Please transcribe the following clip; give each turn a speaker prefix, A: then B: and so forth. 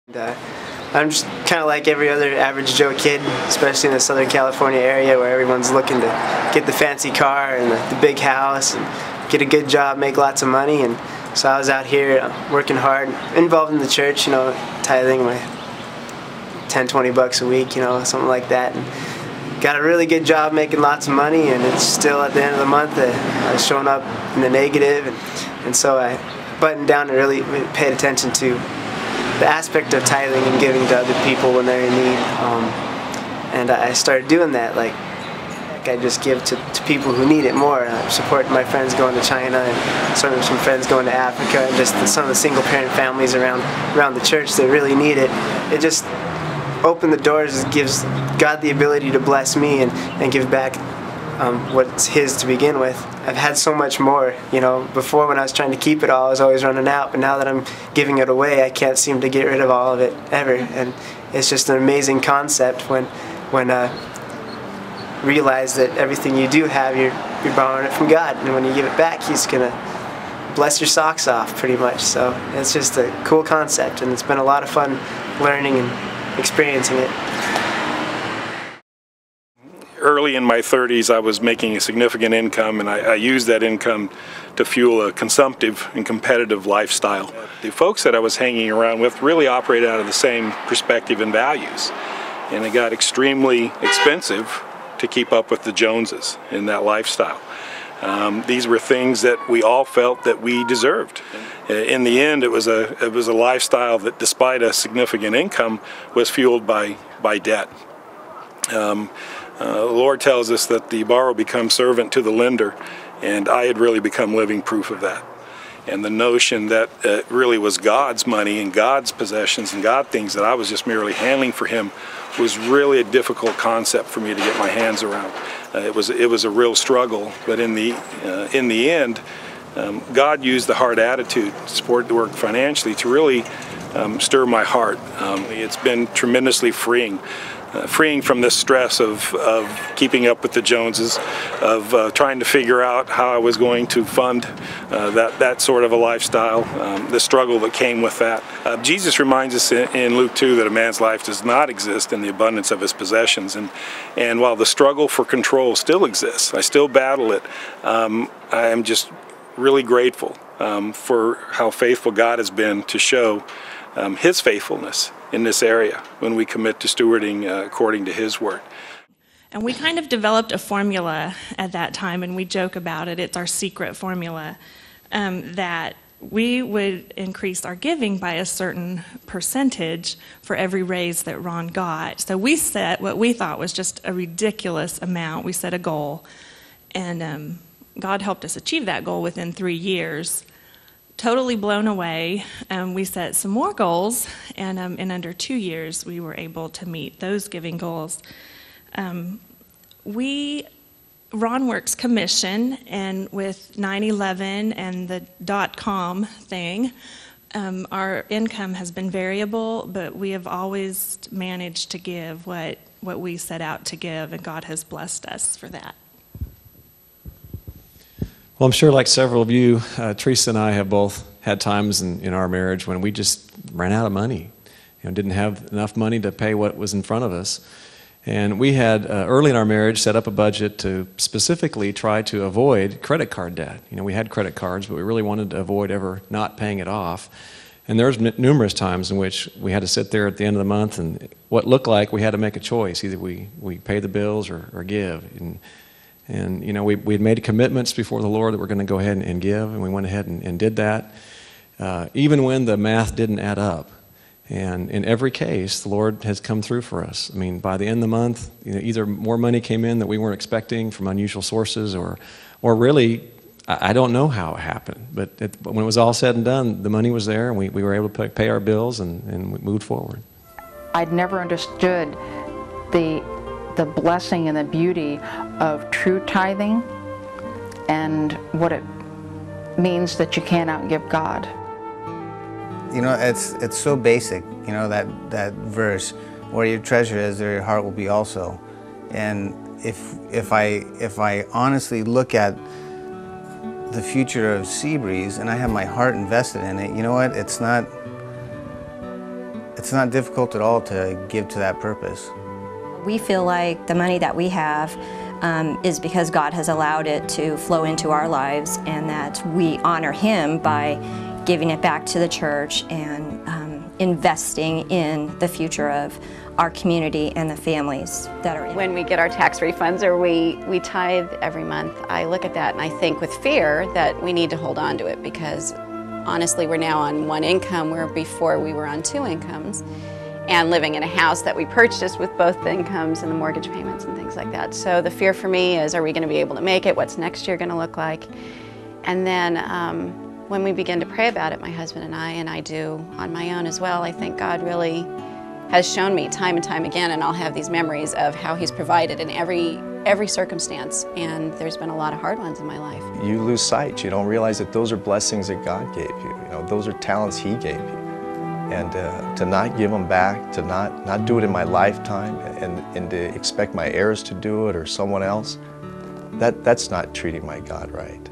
A: I'm just kind of like every other average Joe kid, especially in the Southern California area where everyone's looking to get the fancy car and the big house and get a good job, make lots of money. And so I was out here working hard, involved in the church, tithing my 10, 20 bucks a week, something like that. And got a really good job making lots of money, and it's still at the end of the month I was showing up in the negative. And so I buttoned down and really paid attention to the aspect of tithing and giving to other people when they're in need. And I started doing that. Like I just give to people who need it more. I support my friends going to China and some friends going to Africa, and just some of the single parent families around the church that really need it. It just opened the doors, gives God the ability to bless me and give back what's His to begin with. I've had so much more. Before, when I was trying to keep it all, I was always running out, but now that I'm giving it away, I can't seem to get rid of all of it ever. And it's just an amazing concept when realize that everything you do have, you're borrowing it from God, and when you give it back, He's gonna bless your socks off, pretty much. So it's just a cool concept, and it's been a lot of fun learning and experiencing it.
B: Early in my 30s, I was making a significant income, and I used that income to fuel a consumptive and competitive lifestyle. The folks that I was hanging around with really operated out of the same perspective and values, and it got extremely expensive to keep up with the Joneses in that lifestyle. These were things that we all felt that we deserved. In the end, it was a lifestyle that, despite a significant income, was fueled by debt. The Lord tells us that the borrower becomes servant to the lender, and I had really become living proof of that. And the notion that it really was God's money and God's possessions and God things that I was just merely handling for Him was really a difficult concept for me to get my hands around. It was a real struggle, but in the end, God used the hard attitude to support the work financially to really stir my heart. It's been tremendously freeing. Freeing from this stress of keeping up with the Joneses, of trying to figure out how I was going to fund that sort of a lifestyle, the struggle that came with that. Jesus reminds us in Luke 2 that a man's life does not exist in the abundance of his possessions, and while the struggle for control still exists, I still battle it. I am just really grateful for how faithful God has been to show His faithfulness in this area when we commit to stewarding according to His word.
C: And we kind of developed a formula at that time, and we joke about it. It's our secret formula, that we would increase our giving by a certain percentage for every raise that Ron got. So we set what we thought was just a ridiculous amount. We set a goal, and God helped us achieve that goal within 3 years. Totally blown away. We set some more goals, and in under 2 years, we were able to meet those giving goals. Ron works commission, and with 9/11 and the .com thing, our income has been variable, but we have always managed to give what we set out to give, and God has blessed us for that.
D: Well, I'm sure like several of you, Teresa and I have both had times in our marriage when we just ran out of money. Didn't have enough money to pay what was in front of us. And we had, early in our marriage, set up a budget to specifically try to avoid credit card debt. We had credit cards, but we really wanted to avoid ever not paying it off. And there was numerous times in which we had to sit there at the end of the month, and what looked like we had to make a choice. Either we pay the bills or give. And we had made commitments before the Lord that we're going to go ahead and give, and we went ahead and did that, even when the math didn't add up. And in every case, the Lord has come through for us. I mean, by the end of the month, either more money came in that we weren't expecting from unusual sources, or really, I don't know how it happened. But when it was all said and done, the money was there, and we were able to pay our bills, and we moved forward.
E: I'd never understood the blessing and the beauty of true tithing and what it means that you can't outgive God.
F: It's so basic, that verse, where your treasure is, there your heart will be also. And if I honestly look at the future of Seabreeze and I have my heart invested in it, you know what, it's not it's not difficult at all to give to that purpose.
G: We feel like the money that we have is because God has allowed it to flow into our lives, and that we honor Him by giving it back to the church and investing in the future of our community and the families that are in it.
H: When we get our tax refunds or we tithe every month, I look at that and I think with fear that we need to hold on to it, because honestly we're now on one income where before we were on two incomes, and living in a house that we purchased with both the incomes and the mortgage payments and things like that. So the fear for me is, are we going to be able to make it? What's next year going to look like? And then when we begin to pray about it, my husband and I do on my own as well, I think God really has shown me time and time again, and I'll have these memories of how He's provided in every circumstance, and there's been a lot of hard ones in my life.
I: You lose sight. You don't realize that those are blessings that God gave you. You know, those are talents He gave you. And to not give them back, to not do it in my lifetime, and to expect my heirs to do it or someone else, that's not treating my God right.